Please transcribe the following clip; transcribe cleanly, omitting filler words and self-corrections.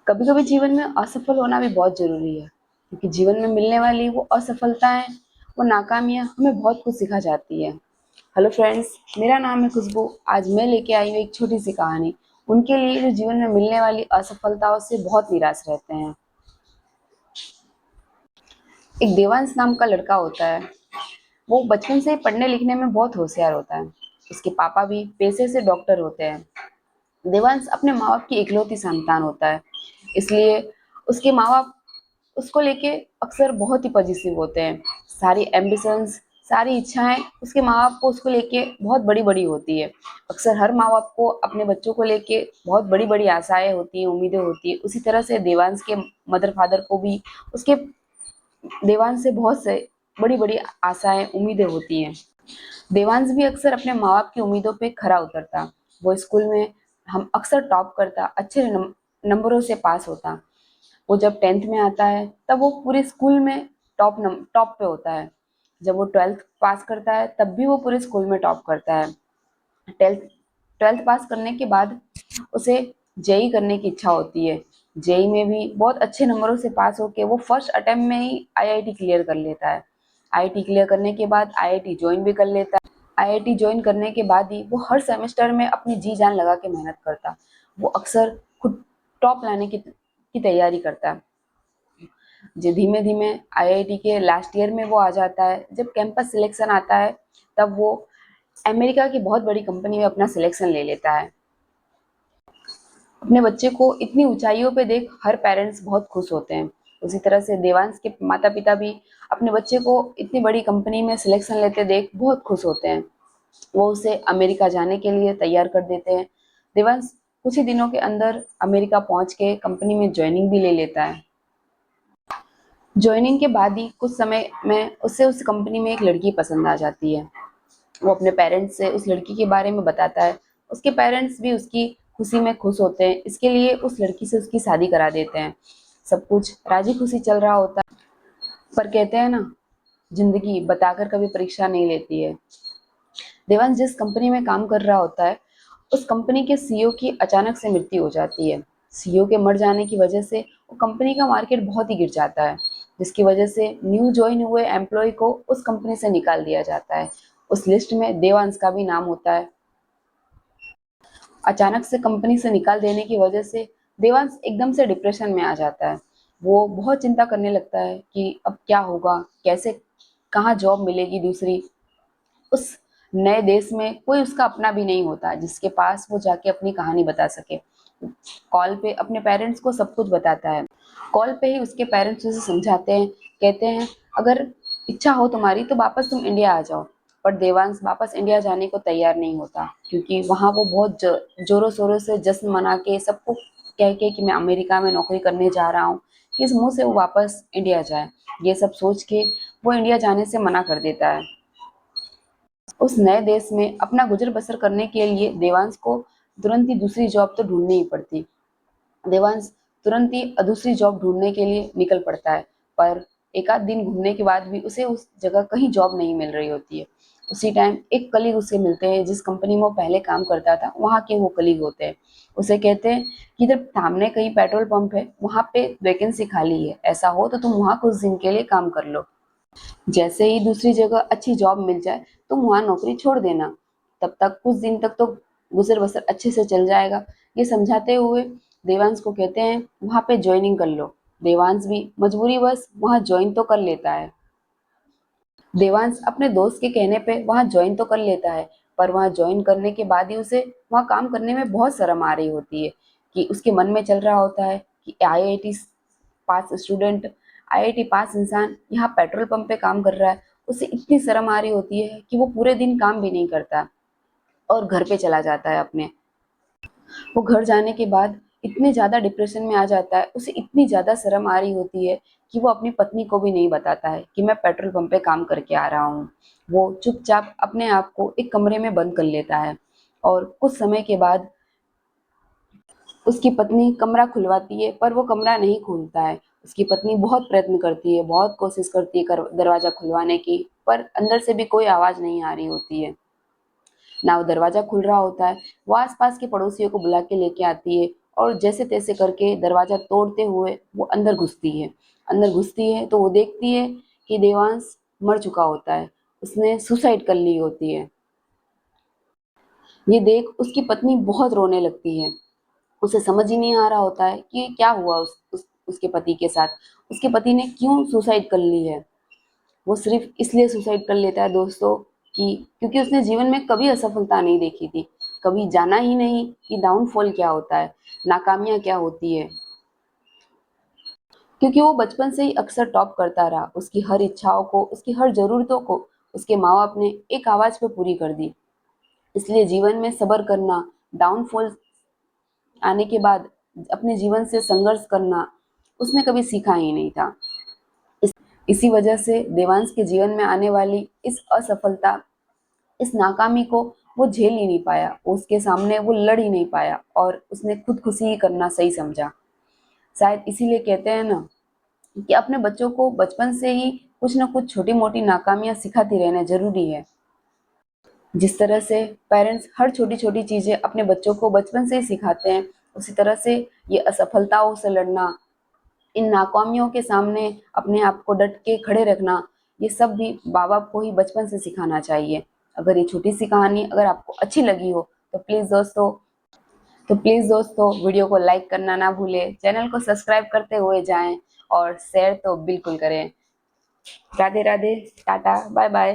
कभी कभी जीवन में असफल होना भी बहुत जरूरी है, क्योंकि जीवन में मिलने वाली वो असफलताएं, वो नाकामियां हमें बहुत कुछ सिखा जाती है। हेलो फ्रेंड्स, मेरा नाम है खुशबू। आज मैं लेके आई हूँ एक छोटी सी कहानी उनके लिए जो जीवन में मिलने वाली असफलताओं से बहुत निराश रहते हैं। एक देवांश नाम का लड़का होता है। वो बचपन से ही पढ़ने लिखने में बहुत होशियार होता है। उसके पापा भी पेशे से डॉक्टर होते हैं। देवांश अपने माँ बाप की इकलौती संतान होता है, इसलिए उसके माँ बाप उसको लेके अक्सर बहुत ही पॉजिटिव होते हैं। सारी एम्बिशंस, सारी इच्छाएं उसके माँ बाप को उसको लेके बहुत बड़ी बड़ी होती है। अक्सर हर माँ बाप को अपने बच्चों को लेके बहुत बड़ी बड़ी आशाएं होती हैं, उम्मीदें होती है। उसी तरह से देवांश के मदर फादर को भी उसके देवांश से बहुत से बड़ी बड़ी आशाएं, उम्मीदें होती हैं। देवांश भी अक्सर अपने माँ बाप की उम्मीदों पे खरा उतरता। वो स्कूल में हम अक्सर टॉप करता, अच्छे नंबरों से पास होता। वो जब 10th में आता है तब वो पूरे स्कूल में टॉप पे होता है। जब वो 12th पास करता है तब भी वो पूरे स्कूल में टॉप करता है। 12th 12th पास करने के बाद उसे जेई करने की इच्छा होती है। जेई में भी बहुत अच्छे नंबरों से पास होके वो फर्स्ट अटेम्प्ट में ही आईआईटी क्लियर कर लेता है। आईआईटी क्लियर करने के बाद आईआईटी ज्वाइन भी कर लेता है। आईआईटी ज्वाइन करने के बाद ही वो हर सेमेस्टर में अपनी जी जान लगा के मेहनत करता। वो अक्सर खुद टॉप लाने की तैयारी करता है। जो धीमे धीमे आईआईटी के लास्ट ईयर में वो आ जाता है। जब कैंपस सिलेक्शन आता है तब वो अमेरिका की बहुत बड़ी कंपनी में अपना सिलेक्शन ले लेता है। अपने बच्चे को इतनी ऊंचाइयों पे देख हर पेरेंट्स बहुत खुश होते हैं। उसी तरह से देवांश के माता पिता भी अपने बच्चे को इतनी बड़ी कंपनी में सिलेक्शन लेते देख बहुत खुश होते हैं। वो उसे अमेरिका जाने के लिए तैयार कर देते हैं। देवांश कुछ ही दिनों के अंदर अमेरिका पहुंच के कंपनी में ज्वाइनिंग भी ले लेता है। ज्वाइनिंग के बाद ही कुछ समय में उसे उस कंपनी में एक लड़की पसंद आ जाती है। वो अपने पेरेंट्स से उस लड़की के बारे में बताता है। उसके पेरेंट्स भी उसकी खुशी में खुश होते हैं, इसके लिए उस लड़की से उसकी शादी करा देते हैं। सब कुछ राजी खुशी चल रहा होता है, पर कहते हैं ना, जिंदगी बताकर कभी परीक्षा नहीं लेती है। देवांश जिस कंपनी में काम कर रहा होता है, उस कंपनी के सीईओ की अचानक से मृत्यु हो जाती है। सीईओ के मर जाने की वजह से वो कंपनी का मार्केट बहुत ही गिर जाता है, जिसकी वजह से न्यू ज्वाइन हुए एम्प्लॉय को उस कंपनी से निकाल दिया जाता है। उस लिस्ट में देवांश का भी नाम होता है। अचानक से कंपनी से निकाल देने की वजह से देवांश एकदम से डिप्रेशन में आ जाता है। वो बहुत चिंता करने लगता है कि अब क्या होगा, कैसे, कहाँ जॉब मिलेगी दूसरी। उस नए देश में कोई उसका अपना भी नहीं होता जिसके पास वो जाके अपनी कहानी बता सके। कॉल पे अपने पेरेंट्स को सब कुछ बताता है। कॉल पे ही उसके पेरेंट्स उसे समझाते हैं, कहते हैं अगर इच्छा हो तुम्हारी तो वापस तुम इंडिया आ जाओ। पर देवांश वापस इंडिया जाने को तैयार नहीं होता, क्योंकि वहाँ वो बहुत जोरों शोरों से जश्न मना के सबको कह के कि मैं अमेरिका में नौकरी करने जा रहा हूँ, किस मुंह से वो वापस इंडिया जाए। ये सब सोच के वो इंडिया जाने से मना कर देता है। उस नए देश में अपना गुजर बसर करने के लिए देवांश को तुरंत ही दूसरी जॉब तो ढूंढनी ही पड़ती। देवांश तुरंत ही दूसरी जॉब ढूंढने के लिए निकल पड़ता है, पर एक आध दिन घूमने के बाद भी उसे उस जगह कहीं जॉब नहीं मिल रही होती है। उसी टाइम एक कलीग उसे मिलते हैं, जिस कंपनी में वो पहले काम करता था वहाँ के वो कलीग होते हैं। उसे कहते हैं कि इधर सामने कहीं पेट्रोल पंप है, वहाँ पे वैकेंसी खाली है, ऐसा हो तो तुम वहाँ कुछ दिन के लिए काम कर लो। जैसे ही दूसरी जगह अच्छी जॉब मिल जाए तुम वहाँ नौकरी छोड़ देना, तब तक कुछ दिन तक तो गुजर बसर अच्छे से चल जाएगा। ये समझाते हुए देवांश को कहते हैं वहाँ पे ज्वाइनिंग कर लो। देवांश भी मजबूरी बस वहाँ ज्वाइन तो कर लेता है। देवांश अपने दोस्त के कहने पे वहाँ ज्वाइन तो कर लेता है, पर वहाँ ज्वाइन करने के बाद ही उसे वहाँ काम करने में बहुत शर्म आ रही होती है। कि उसके मन में चल रहा होता है कि आईआईटी पास स्टूडेंट, आईआईटी पास इंसान यहाँ पेट्रोल पंप पे काम कर रहा है। उसे इतनी शर्म आ रही होती है कि वो पूरे दिन काम भी नहीं करता और घर पे चला जाता है अपने। वो घर जाने के बाद इतने ज़्यादा डिप्रेशन में आ जाता है, उसे इतनी ज़्यादा शर्म आ रही होती है कि वो अपनी पत्नी को भी नहीं बताता है कि मैं पेट्रोल पंप पे काम करके आ रहा हूँ। वो चुपचाप अपने आप को एक कमरे में बंद कर लेता है और कुछ समय के बाद उसकी पत्नी कमरा खुलवाती है, पर वो कमरा नहीं खुलता है। उसकी पत्नी बहुत प्रयत्न करती है, बहुत कोशिश करती है दरवाज़ा खुलवाने की, पर अंदर से भी कोई आवाज़ नहीं आ रही होती है। ना वो दरवाज़ा खुल रहा होता है। वो आस-पास के पड़ोसियों को बुला के लेके आती है और जैसे तैसे करके दरवाजा तोड़ते हुए वो अंदर घुसती है। अंदर घुसती है तो वो देखती है कि देवांश मर चुका होता है, उसने सुसाइड कर ली होती है। ये देख उसकी पत्नी बहुत रोने लगती है। उसे समझ ही नहीं आ रहा होता है कि क्या हुआ उसके पति के साथ, उसके पति ने क्यों सुसाइड कर ली है। वो सिर्फ इसलिए सुसाइड कर लेता है दोस्तों कि क्योंकि उसने जीवन में कभी असफलता नहीं देखी थी, कभी जाना ही नहीं कि डाउनफॉल क्या होता है, नाकामियां क्या होती है। क्योंकि वो बचपन से ही अक्सर टॉप करता रहा, उसकी हर इच्छाओं को, उसकी हर जरूरतों को उसके माँ बाप ने एक आवाज पे पूरी कर दी। इसलिए जीवन में सब्र करना, डाउनफॉल आने के बाद अपने जीवन से संघर्ष करना उसने कभी सीखा ही नहीं था। इसी वजह से देवांश के जीवन में आने वाली इस असफलता, इस नाकामी को वो झेल ही नहीं पाया, उसके सामने वो लड़ ही नहीं पाया और उसने खुदकुशी ही करना सही समझा। शायद इसीलिए कहते हैं ना कि अपने बच्चों को बचपन से ही कुछ न कुछ छोटी मोटी नाकामियां सिखाती रहना जरूरी है। जिस तरह से पेरेंट्स हर छोटी छोटी चीजें अपने बच्चों को बचपन से ही सिखाते हैं, उसी तरह से ये असफलताओं से लड़ना, इन नाकामियों के सामने अपने आप को डट के खड़े रखना, ये सब भी माँ बाप को ही बचपन से सिखाना चाहिए। अगर ये छोटी सी कहानी अगर आपको अच्छी लगी हो तो प्लीज दोस्तों वीडियो को लाइक करना ना भूलें, चैनल को सब्सक्राइब करते हुए जाएं और शेयर तो बिल्कुल करें। Radhe Radhe, tata, bye bye.